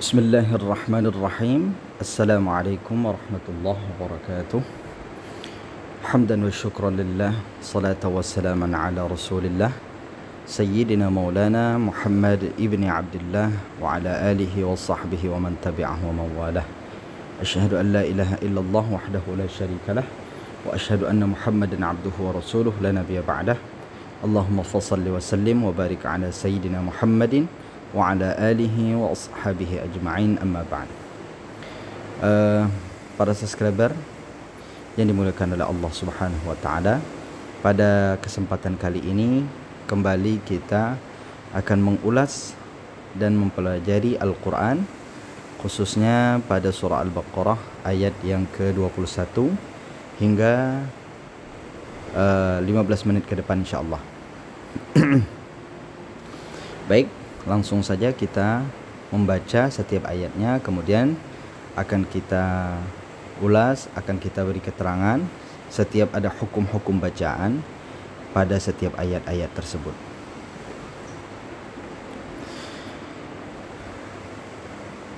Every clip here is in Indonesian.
Bismillahirrahmanirrahim. Assalamualaikum warahmatullahi wabarakatuh. Hamdan wa syukran lillah. Salatan wa salaman ala rasulillah Sayyidina maulana Muhammad ibni Abdullah wa ala alihi wa sahbihi wa man tabi'ahu wa mawalah. Asyhadu an la ilaha illallah wahdahu la syarika lah wa asyhadu anna Muhammadan abduhu wa rasuluh la nabiyya ba'dah. Allahumma fassalli wa sallim wa barik ala Sayyidina Muhammadin wa ala alihi wa ashabihi ajma'in, amma ba'd. Para subscriber yang dimuliakan oleh Allah Subhanahu wa taala, pada kesempatan kali ini kembali kita akan mengulas dan mempelajari Al-Qur'an, khususnya pada surah Al-Baqarah ayat yang ke-21 hingga 15 menit ke depan insyaallah. Baik, langsung saja kita membaca setiap ayatnya, kemudian akan kita ulas, akan kita beri keterangan setiap ada hukum-hukum bacaan pada setiap ayat-ayat tersebut.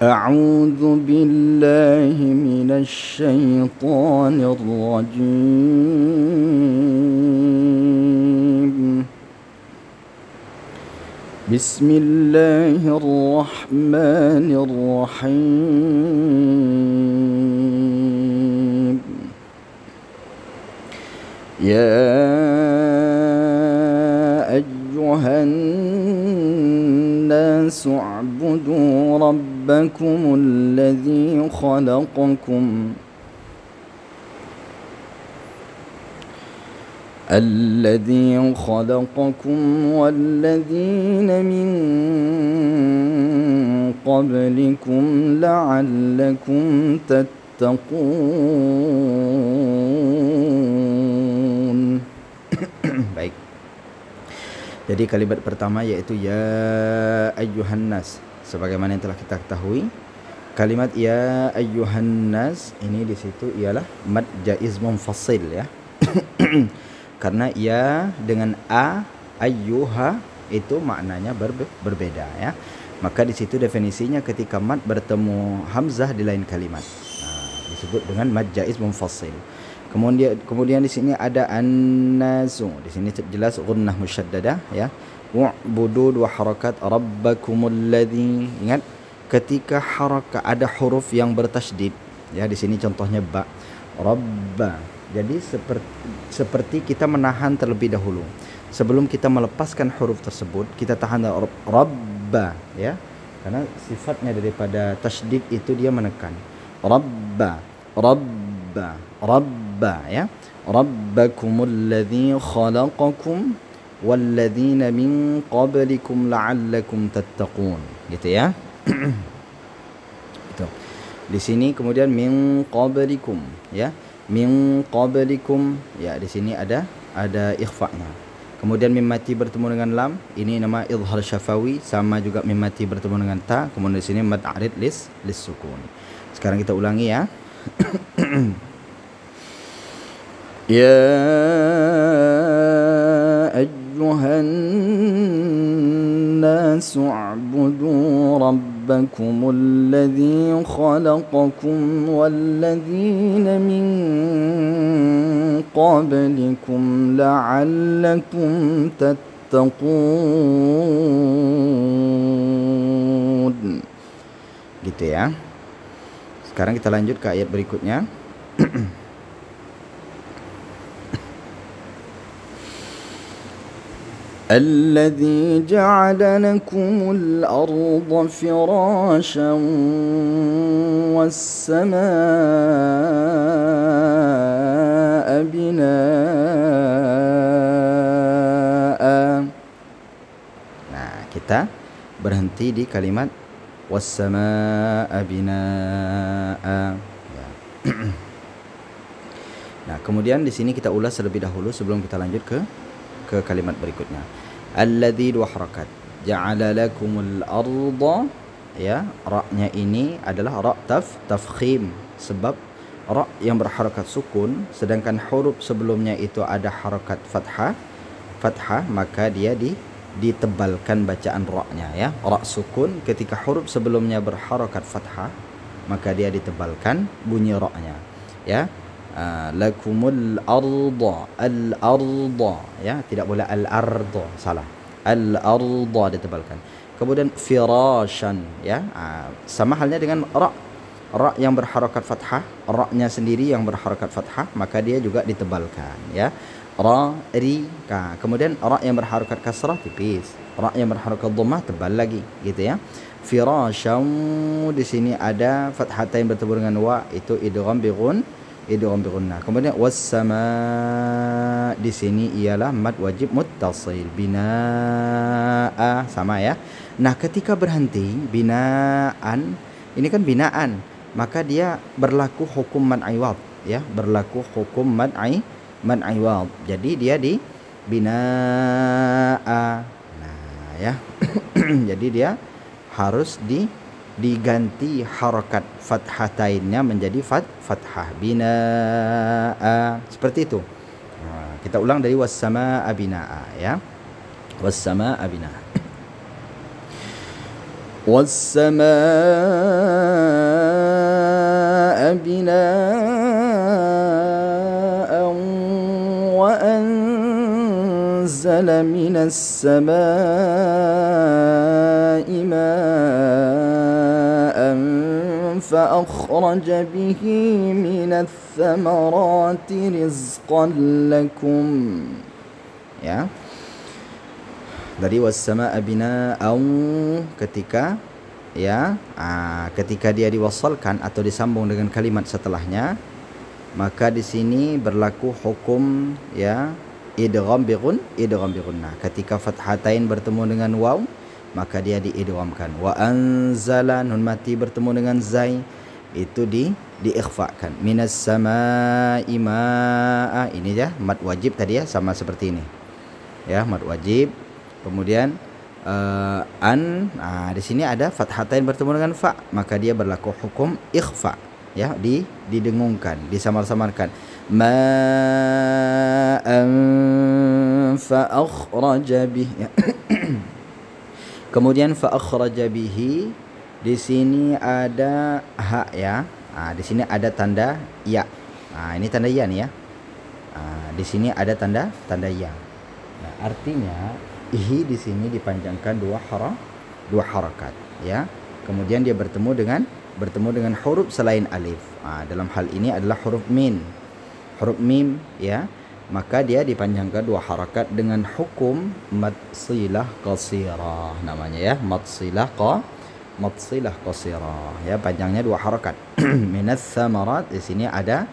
A'udzu billahi minasy syaithanir rajim. Bismillahirrahmanirrahim. Ya ayyuhan nasu u'budu rabbakumul ladzi khalaqakum الذي خلقكم والذين من قبلكم لعلكم تتقون. Baik. Jadi kalimat pertama yaitu ya ayyuhan nas. Sebagaimana yang telah kita ketahui, kalimat ya ayyuhan nas ini di situ ialah mad jaiz munfasil ya. Karena ya dengan a ayyuha itu maknanya berbeda ya. Maka di situ definisinya ketika mad bertemu hamzah di lain kalimat, disebut dengan mad jaiz munfasil. Kemudian di sini ada an-nasu. Di sini jelas gunnah musyaddadah ya. Wa'budu dua harakat rabbakumul ladzi. Ingat ketika harakat ada huruf yang bertasydid ya, di sini contohnya ba, rabba. Jadi seperti kita menahan terlebih dahulu. Sebelum kita melepaskan huruf tersebut, kita tahan rabba ya. Karena sifatnya daripada tasydid itu dia menekan. Rabba, rabba, rabba ya. Rabbakumul ladzi khalaqakum walladzina min qablikum la'allakum tattaqun. Gitu ya. Itu. Di sini kemudian min qablikum ya. Min qablikum ya, di sini ada ikhfa-nya. Kemudian mim mati bertemu dengan lam, ini nama izhar syafawi, sama juga mim mati bertemu dengan ta. Kemudian di sini mad arid lis sukun. Sekarang kita ulangi ya. Ya ayyuhan nasu u'budu rabbakumul ladzi khalaqakum walladzina min qablikum la'allakum tattaqun. Gitu ya. Sekarang kita lanjut ke ayat berikutnya. الذي جعل لكم الأرض فراشا والسماء بناء. Nah, kita berhenti di kalimat was-samaa'a binaa'a. Ya. Nah, kemudian di sini kita ulas terlebih dahulu sebelum kita lanjut ke kalimat berikutnya. Alladzi dua harakat. Ja'ala lakumul arda ya, ra-nya ini adalah ra tafkhim, sebab ra yang berharakat sukun sedangkan huruf sebelumnya itu ada harakat fathah, maka dia ditebalkan bacaan ra-nya ya. Ra sukun ketika huruf sebelumnya berharakat fathah maka dia ditebalkan bunyi ra-nya ya. Lakumul arda, al arda ya, tidak boleh al arda, salah. Al arda ditebalkan. Kemudian firashan ya, sama halnya dengan ra. Ra yang berharakat fathah, ra-nya sendiri yang berharakat fathah maka dia juga ditebalkan ya. Ra, ri, ka. Kemudian ra yang berharakat kasrah tipis, ra yang berharakat dhammah tebal lagi gitu ya. Firashan di sini ada fathatain bertemu dengan wa, itu idgham bi gunnah. Kemudian wassama di sini ialah mad wajib muttasil, binaa sama ya. Nah, ketika berhenti binaan, ini kan binaan, maka dia berlaku hukum mad iwad ya, berlaku hukum mad iwad. Jadi dia di binaa. Nah, ya. Jadi dia harus diganti harakat fathatainnya menjadi fathah, binaa, seperti itu. Nah, kita ulang dari wassamaa binaa ya. Wassamaa binaa. Wassamaa binaa wa anzala minas samaa'i ma'an فأخرج به من الثمرات رزقا لكم ya. Dari wassama'a bina'an ketika ya, ketika dia diwasalkan atau disambung dengan kalimat setelahnya maka di sini berlaku hukum ya idgham bi gunnah. Ketika fathatain bertemu dengan waw maka dia diidghamkan. Wa anzala nun mati bertemu dengan zai itu diikhfakan. Minas samaa'i ma'a, ini ya mad wajib tadi ya, sama seperti ini ya, mad wajib. Kemudian di sini ada fathatain bertemu dengan fa maka dia berlaku hukum ikhfa ya, didengungkan, disamar-samarkan. Ma'an fa akhraja bihi. Kemudian fa akhraja bihi di sini ada ha ya. Di sini ada tanda ya. Ini tanda ya nih ya. Di sini ada tanda ya. Nah, artinya ihi di sini dipanjangkan dua harakat ya. Kemudian dia bertemu dengan huruf selain alif. Dalam hal ini adalah huruf mim ya. Maka dia dipanjangkan dua harakat dengan hukum mad silah qasirah namanya ya, mad silah qasirah ya, panjangnya dua harakat. Minas samarat di sini ada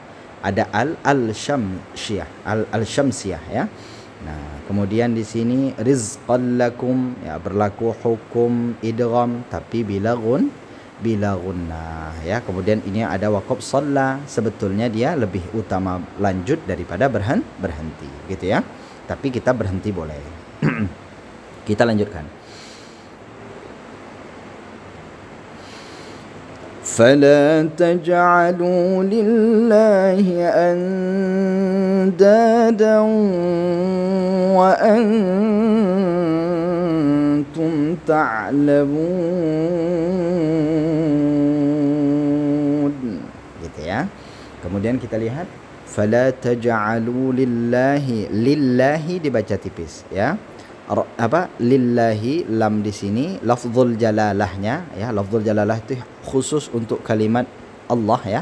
al-syamsiyah ya. Nah, kemudian di sini rizqan lakum ya, berlaku hukum idgham tapi bila gunnah ya. Kemudian ini ada waqaf shalla, sebetulnya dia lebih utama lanjut daripada berhenti gitu ya, tapi kita berhenti boleh. Kita lanjutkan. Fala taj'alu lillahi andadan wa antum ta'lamun gitu ya. Kemudian kita lihat fala taj'alu lillahi dibaca tipis ya. Lillahi, lam di sini lafzul jalalahnya ya, lafzul jalalah itu khusus untuk kalimat Allah ya.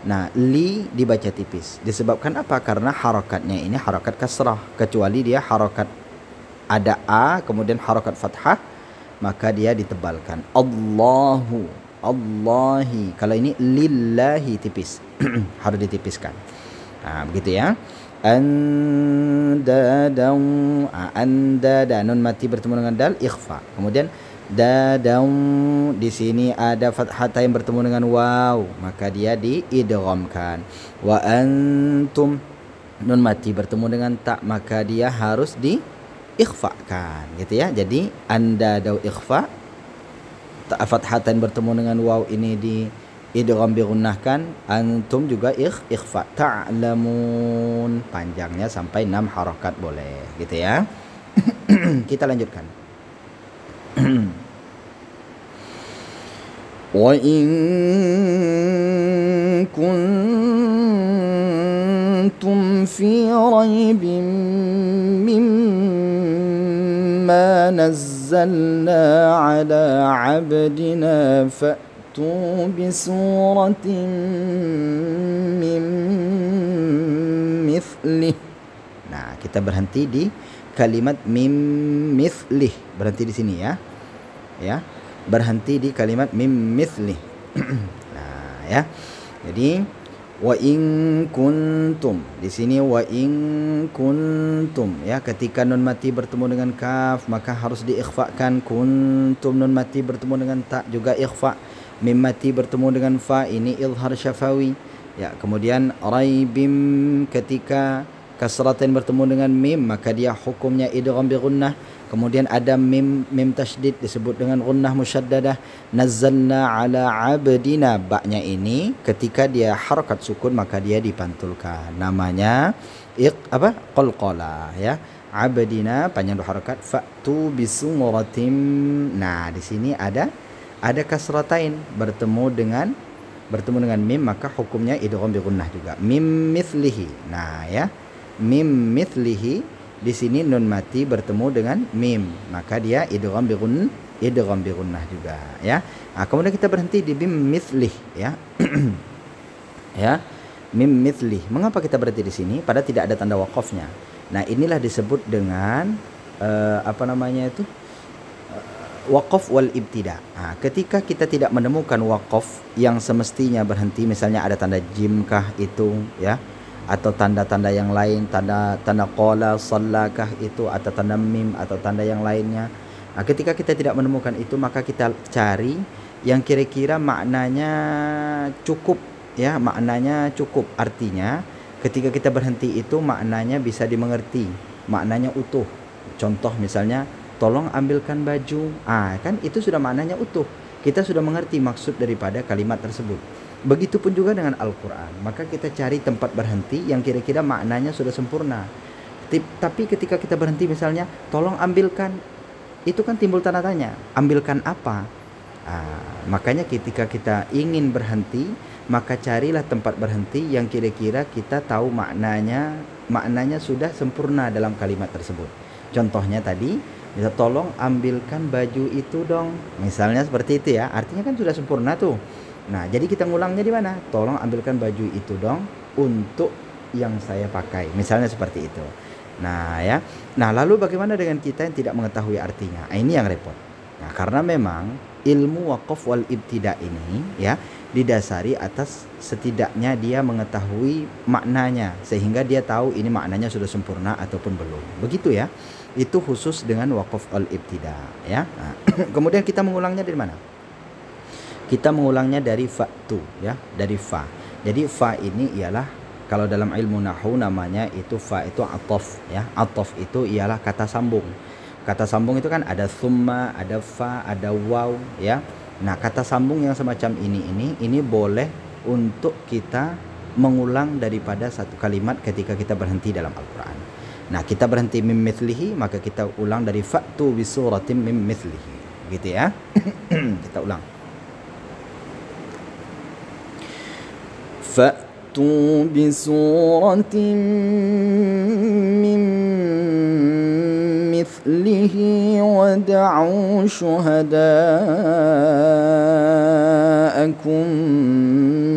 Nah, li dibaca tipis disebabkan apa? Karena harakatnya ini harakat kasrah, kecuali dia harakat ada a kemudian harakat fathah maka dia ditebalkan. Allahu, Allahi. Kalau ini lillahi tipis harus ditipiskan. Begitu ya. Andada nun mati bertemu dengan dal ikhfa. Kemudian dadau di sini ada fathah yang bertemu dengan waw maka dia diidghamkan. Wa antum nun mati bertemu dengan tak maka dia harus diikhfakan gitu ya. Jadi andadau ikhfa, fathatan bertemu dengan waw ini di idgham bi gunnahkan, antum juga ikhfa. Ta'lamun panjangnya sampai 6 harakat boleh gitu ya. Kita lanjutkan. Wa in kuntum fi raibin mimma nazzalna ala abdina fa'tu bi suratin min mithlih. Nah, kita berhenti di kalimat mim mithlih. Berhenti di sini ya. Ya. Berhenti di kalimat mim mithlih. Nah, ya. Jadi wa in kuntum. Di sini wa in kuntum ya, ketika nun mati bertemu dengan kaf maka harus diikhfakan. Kuntum nun mati bertemu dengan ta juga ikhfa. Mim mati bertemu dengan fa ini izhar syafawi. Ya, kemudian raibim ketika kasratain bertemu dengan mim maka dia hukumnya idgham bi gunnah. Kemudian ada mim tasydid disebut dengan gunnah musyaddadah. Nazzalna ala abdina, baknya ini ketika dia harakat sukun maka dia dipantulkan. Namanya qalqalah ya. Abdina panjang dua harakat. Fa'tu bisumuratim. Nah, di sini ada kasratain bertemu dengan mim maka hukumnya idgham bi gunnah juga. Mim mithlihi. Nah, ya. Mim mithlihi. Di sini nun mati bertemu dengan mim maka dia idgham bi gunnah juga ya. Nah, kemudian kita berhenti di mim mithlih ya. Ya, mim mithlih. Mengapa kita berhenti di sini? Padahal tidak ada tanda waqafnya. Nah, inilah disebut dengan waqaf wal ibtida. Nah, ketika kita tidak menemukan waqaf yang semestinya berhenti, misalnya ada tanda jim kah itu ya, atau tanda-tanda yang lain, tanda qala sallakah itu, atau tanda mim atau tanda yang lainnya. Nah, ketika kita tidak menemukan itu maka kita cari yang kira-kira maknanya cukup ya, maknanya cukup. Artinya ketika kita berhenti itu maknanya bisa dimengerti, maknanya utuh. Contoh misalnya tolong ambilkan baju. Kan itu sudah maknanya utuh. Kita sudah mengerti maksud daripada kalimat tersebut. Begitupun juga dengan Al-Quran. Maka kita cari tempat berhenti yang kira-kira maknanya sudah sempurna. Tapi ketika kita berhenti misalnya tolong ambilkan, itu kan timbul tanda tanya, ambilkan apa? Makanya ketika kita ingin berhenti maka carilah tempat berhenti yang kira-kira kita tahu maknanya sudah sempurna dalam kalimat tersebut. Contohnya tadi, bisa tolong ambilkan baju itu dong. Misalnya seperti itu ya, artinya kan sudah sempurna tuh. Nah, jadi kita ngulangnya di mana? Tolong ambilkan baju itu dong untuk yang saya pakai. Misalnya seperti itu. Nah, ya. Nah, lalu bagaimana dengan kita yang tidak mengetahui artinya? Ini yang repot. Nah, karena memang ilmu waqaf wal ibtida ini ya didasari atas setidaknya dia mengetahui maknanya sehingga dia tahu ini maknanya sudah sempurna ataupun belum. Begitu ya. Itu khusus dengan waqaf wal ibtida ya. Nah, kemudian kita mengulangnya dari mana? Kita mengulangnya dari fa'tu ya, dari fa. Jadi fa ini ialah kalau dalam ilmu nahwu namanya itu fa itu ataf ya. Ataf itu ialah kata sambung. Kata sambung itu kan ada summa, ada fa, ada waw ya. Nah, kata sambung yang semacam ini boleh untuk kita mengulang daripada satu kalimat ketika kita berhenti dalam Al-Qur'an. Nah, kita berhenti mim mithlihi maka kita ulang dari fa'tu bi suratin mim mithlihi. Gitu ya. Kita ulang. Fa'tu bi suratin min mithlihi wad'u syuhada'akum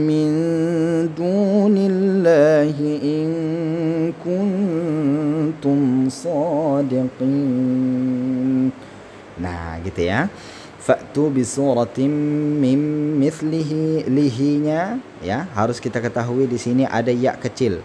min dunillahi in kuntum sadiqin. Nah, gitu ya. Fa'tu bi suratin mim mithlihi, lihinya ya harus kita ketahui di sini ada ya kecil.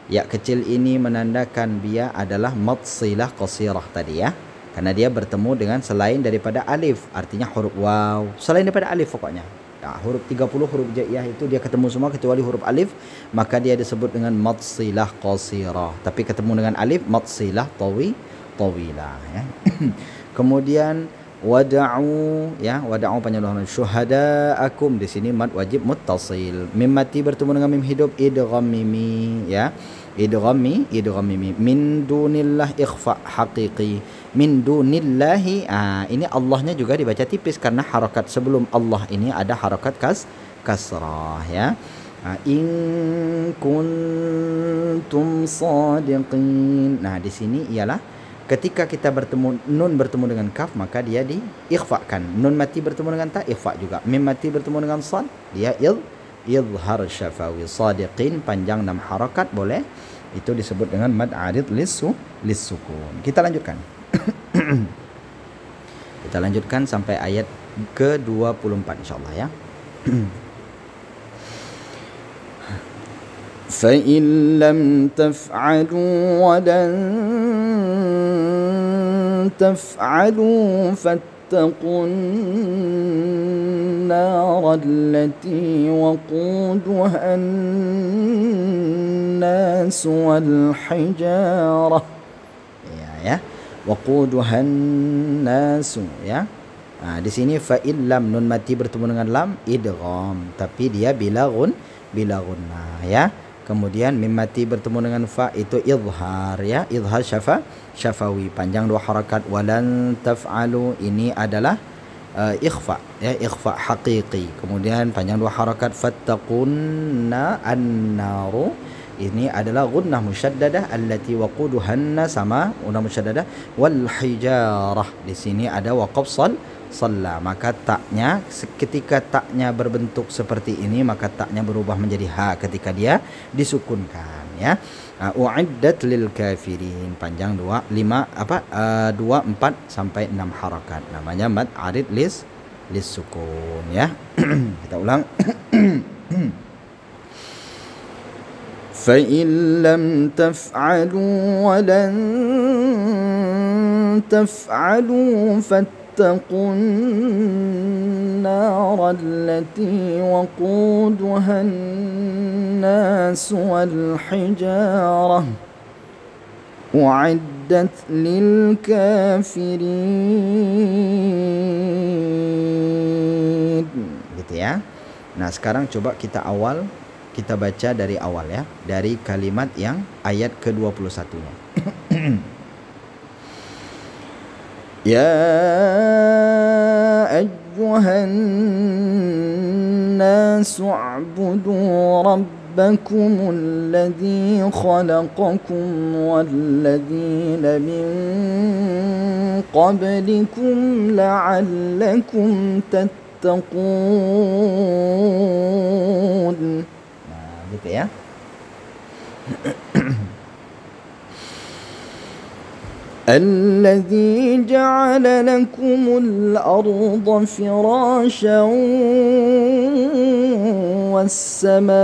Ya kecil ini menandakan dia adalah matsilah qasirah tadi ya. Karena dia bertemu dengan selain daripada alif, artinya huruf waw. Selain daripada alif pokoknya. Ya, huruf 30 huruf jaiyah itu dia ketemu semua kecuali huruf alif, maka dia disebut dengan matsilah qasirah. Tapi ketemu dengan alif matsilah tawilah ya. Kemudian wada'u ya, wada'u panjang syuhada'akum, di sini mad wajib muttasil. Mim mati bertemu dengan mim hidup idgham mimi ya. idgham mim. Min dunillah ikhfa haqiqi. Min dunillahi, ini Allahnya juga dibaca tipis karena harakat sebelum Allah ini ada harakat kasrah ya. In kuntum sadiqin. Nah, di sini ialah ketika kita bertemu nun bertemu dengan kaf maka dia diikhfakan. Nun mati bertemu dengan ta ikhfa juga. Mim mati bertemu dengan sad dia idhar syafawi. Sadiqin panjang 6 harakat boleh. Itu disebut dengan mad arid lis-sukun. Kita lanjutkan. Kita lanjutkan sampai ayat ke-24 insyaallah ya. فَإِن لَّمْ تَفْعَلُوا وَلَن تَفْعَلُوا فَاتَّقُوا النَّارَ الَّتِي وَقُودُهَا النَّاسُ وَالْحِجَارَةُ ya. وَقُودُهَا النَّاسُ ya. Di sini fa'il lam nun mati bertemu dengan lam idgham tapi dia bila gunnah ya. Kemudian mim mati bertemu dengan fa itu izhar ya, izhar syafawi panjang 2 harakat. Walan taf'alu ini adalah ikhfa ya, ikhfa haqiqi. Kemudian panjang 2 harakat. Fattaqunna an-naru ini adalah gunnah musyaddadah allati waquduhanna sama gunnah musyaddadah wal hijarah. Di sini ada waqaf salla, maka taknya ketika taknya berbentuk seperti ini maka taknya berubah menjadi ha ketika dia disukunkan ya. Uiddat lil kafirin panjang 2 4 sampai 6 harakat namanya mad arid lis sukun ya. Kita ulang. Fa in lam taf'alu wa lan taf'alu فاتقوا النار التي وقودها الناس والحجارة أعدت للكافرين. Gitu ya. Nah, sekarang coba kita baca dari awal ya, dari kalimat yang ayat ke-21-nya. يا أيها الناس اعبدوا ربكم الذي خلقكم والذين من قبلكم لعلكم تتقون. Nah, gitu ya. الذي جعل لكم الأرض فراشا والسماء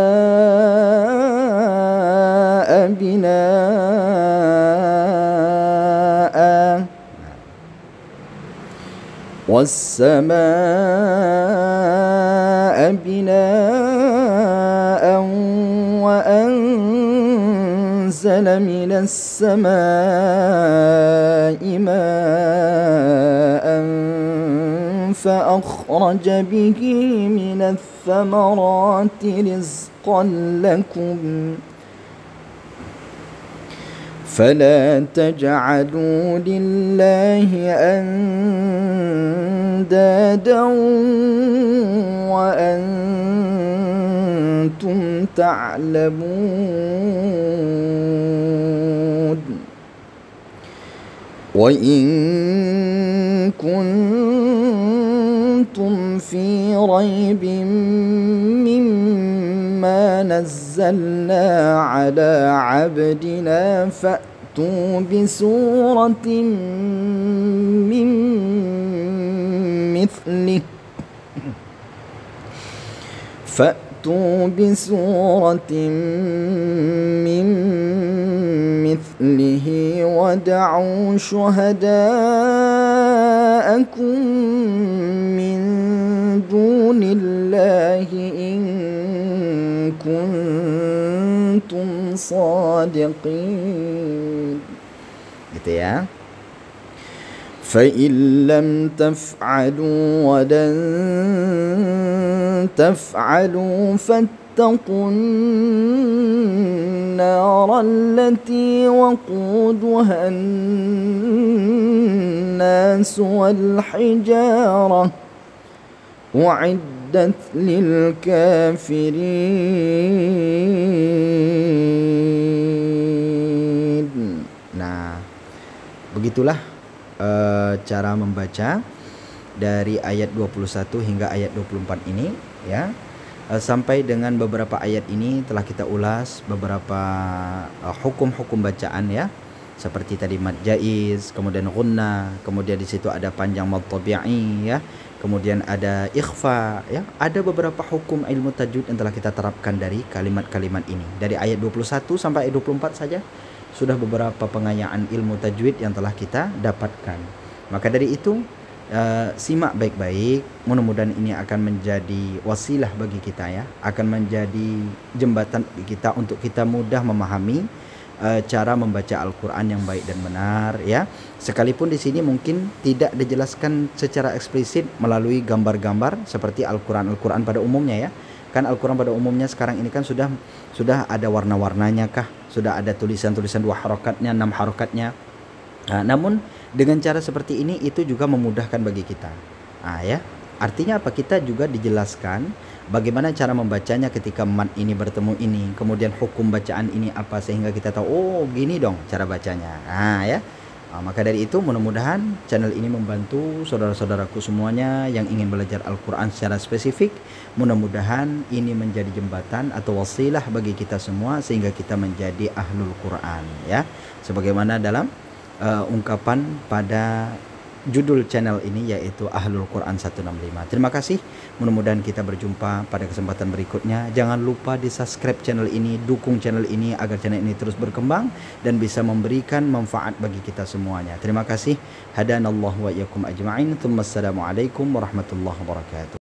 بناء وأنزل من السماء ماء فأخرج به من الثمرات رزقا لكم فلا تجعلوا لله أندادا وأنتم تعلمون وإن كنتم في ريب مما نزلنا على عبدنا فأتوا بسورة من مثله ودعوا شهداءكم من دون الله إن كنتم صادقين. Gitu ya. فإن لم تفعلوا ولن تفعلوا فاتقوا واتقوا النار التي وقودها الناس والحجارة أعدت للكافرين. Nah, begitulah cara membaca dari ayat 21 hingga ayat 24 ini ya. Sampai dengan beberapa ayat ini telah kita ulas beberapa hukum-hukum bacaan ya. Seperti tadi mad jaiz, kemudian gunna, kemudian di situ ada panjang mad tabi'i ya. Kemudian ada ikhfa ya. Ada beberapa hukum ilmu tajwid yang telah kita terapkan dari kalimat-kalimat ini. Dari ayat 21 sampai ayat 24 saja sudah beberapa pengayaan ilmu tajwid yang telah kita dapatkan. Maka dari itu simak baik-baik, mudah-mudahan ini akan menjadi wasilah bagi kita ya, akan menjadi jembatan bagi kita untuk kita mudah memahami cara membaca Al-Quran yang baik dan benar ya. Sekalipun di sini mungkin tidak dijelaskan secara eksplisit melalui gambar-gambar seperti Al-Quran pada umumnya ya. Kan Al-Quran pada umumnya sekarang ini kan sudah ada warna-warnanya kah, sudah ada tulisan-tulisan 2 harokatnya, 6 harokatnya. Namun dengan cara seperti ini itu juga memudahkan bagi kita. Ya, artinya apa? Kita juga dijelaskan bagaimana cara membacanya ketika mad ini bertemu ini, kemudian hukum bacaan ini apa, sehingga kita tahu oh gini dong cara bacanya. Ya. Maka dari itu mudah-mudahan channel ini membantu saudara-saudaraku semuanya yang ingin belajar Al-Quran secara spesifik. Mudah-mudahan ini menjadi jembatan atau wasilah bagi kita semua sehingga kita menjadi ahlul Quran ya. Sebagaimana dalam ungkapan pada judul channel ini yaitu Ahlul Quran 165. Terima kasih. Mudah-mudahan kita berjumpa pada kesempatan berikutnya. Jangan lupa di subscribe channel ini, dukung channel ini agar channel ini terus berkembang dan bisa memberikan manfaat bagi kita semuanya. Terima kasih. Hadanallahu wa iyyakum ajma'in. Assalamualaikum warahmatullahi wabarakatuh.